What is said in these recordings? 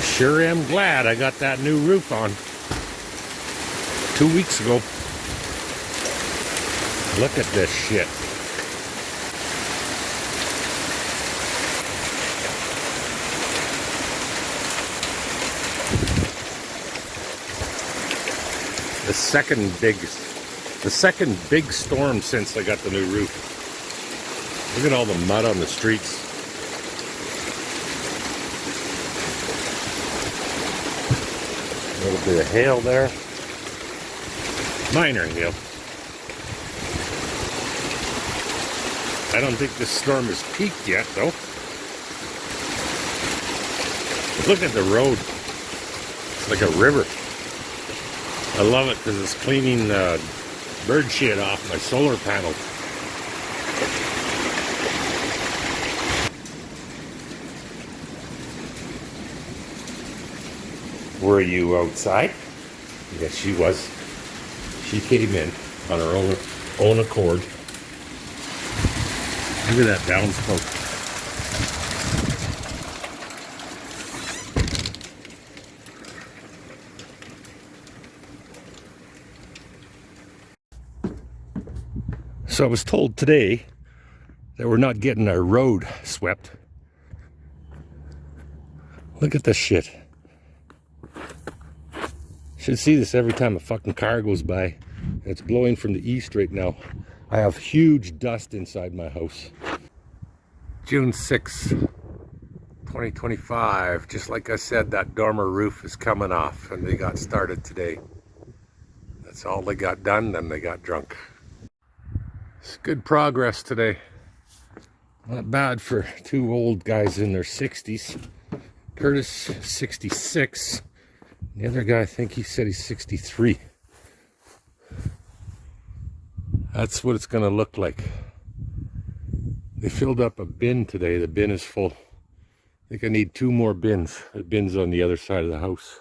Sure am glad I got that new roof on 2 weeks ago. Look at this shit. The second big storm since I got the new roof. Look at all the mud on the streets. A little bit of hail there. Minor hail. I don't think this storm has peaked yet, though. Look at the road. It's like a river. I love it because it's cleaning bird shit off my solar panel. Were you outside? Yes, she was. She came in on her own accord. Look at that downspout. So I was told today that we're not getting our road swept. Look at this shit. Should see this every time a fucking car goes by. It's blowing from the east right now. I have huge dust inside my house. June 6th, 2025. Just like I said, that dormer roof is coming off and they got started today. That's all they got done, then they got drunk. It's good progress today. Not bad for two old guys in their 60s. Curtis, 66. The other guy, I think he said he's 63. That's what it's going to look like. They filled up a bin today. The bin is full. I think I need 2 more bins. The bin's on the other side of the house.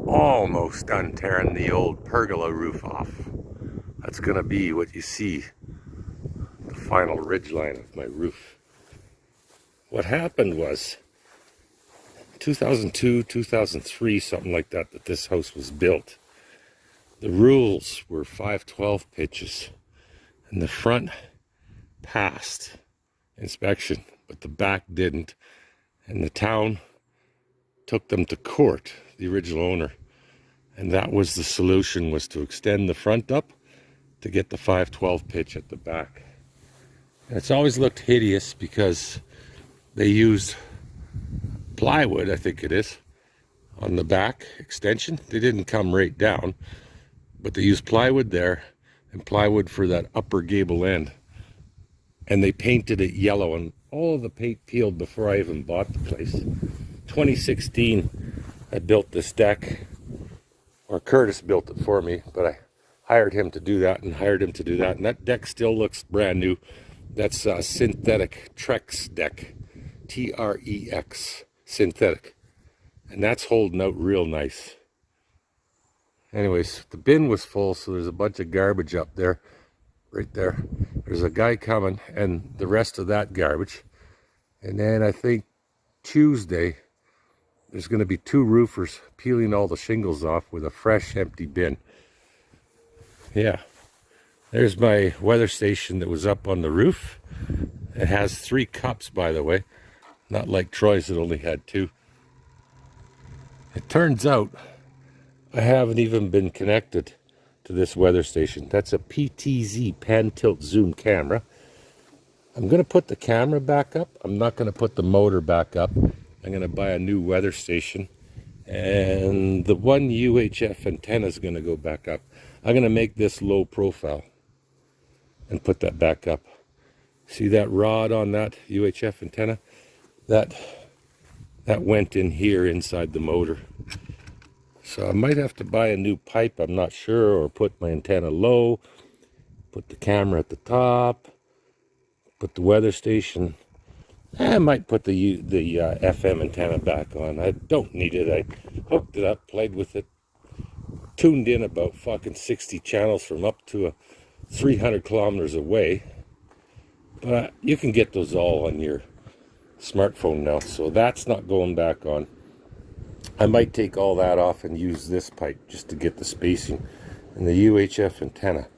Almost done tearing the old pergola roof off. That's going to be what you see, the final ridgeline of my roof. What happened was 2002, 2003, something like that, that this house was built. The rules were 512 pitches, and the front passed inspection, but the back didn't. And the town took them to court, the original owner. And that was the solution, was to extend the front up to get the 512 pitch at the back. And it's always looked hideous because they used plywood, I think it is, on the back extension. They didn't come right down, but they used plywood there and plywood for that upper gable end. And they painted it yellow, and all of the paint peeled before I even bought the place. 2016, I built this deck, or Curtis built it for me, but I hired him to do that and hired him to do that. And that deck still looks brand new. That's a synthetic Trex deck. T-R-E-X, synthetic. And that's holding out real nice. Anyways, the bin was full, so there's a bunch of garbage up there, right there. There's a guy coming, and the rest of that garbage. And then I think Tuesday, there's going to be 2 roofers peeling all the shingles off with a fresh, empty bin. Yeah. There's my weather station that was up on the roof. It has 3 cups, by the way. Not like Troy's that only had 2. It turns out I haven't even been connected to this weather station. That's a PTZ, pan tilt zoom camera. I'm going to put the camera back up. I'm not going to put the motor back up. I'm going to buy a new weather station. And the one UHF antenna is going to go back up. I'm going to make this low profile and put that back up. See that rod on that UHF antenna? That went in here inside the motor. So I might have to buy a new pipe, I'm not sure, or put my antenna low, put the camera at the top, put the weather station. I might put the FM antenna back on. I don't need it. I hooked it up, played with it. tuned in about fucking 60 channels from up to 300 kilometers away. But you can get those all on your smartphone now, so that's not going back on. I might take all that off and use this pipe just to get the spacing. And the UHF antenna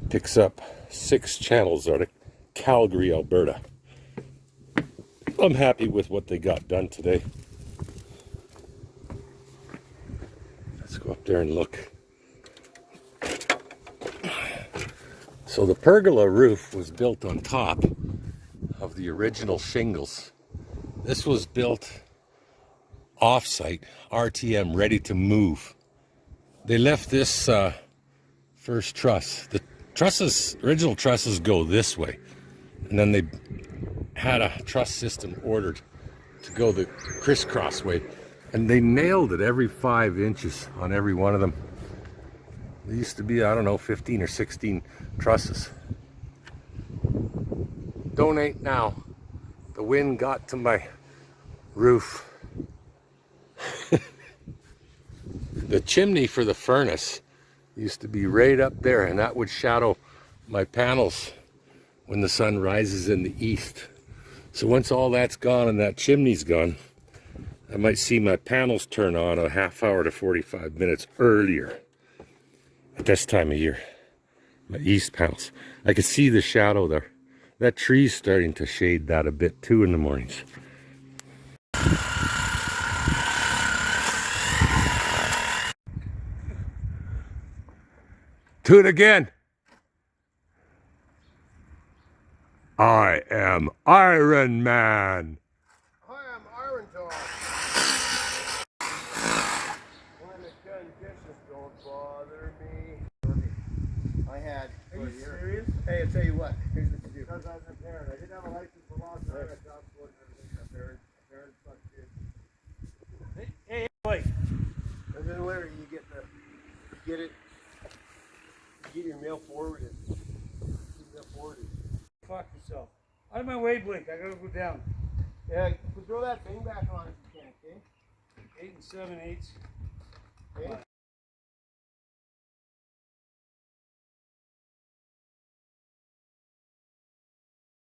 picks up 6 channels out of Calgary, Alberta. I'm happy with what they got done today. Let's go up there and look. So the pergola roof was built on top of the original shingles. This was built off-site, RTM, ready to move. They left this first truss. The original trusses go this way. And then they had a truss system ordered to go the crisscross way. And they nailed it every 5 inches on every one of them. There used to be, I don't know, 15 or 16 trusses. Donate now. The wind got to my roof. The chimney for the furnace used to be right up there, and that would shadow my panels when the sun rises in the east. So once all that's gone and that chimney's gone, I might see my panels turn on a half hour to 45 minutes earlier at this time of year. My east panels. I can see the shadow there. That tree's starting to shade that a bit too in the mornings. Do it again. I am Iron Man. I am Iron Dog. When it's done, dishes don't bother me. I had. Are you serious? Hey, I'll tell you what. Here's what you do. Because I was a parent. I didn't have a license for a long time. I got sport and everything. My parents fucked kids. Hey, wait. And then later you get it. You get your mail forwarded. Fuck yourself. Out of my way, Blake. I gotta go down. Yeah, throw that thing back on if you can, okay? 8 7/8. Okay.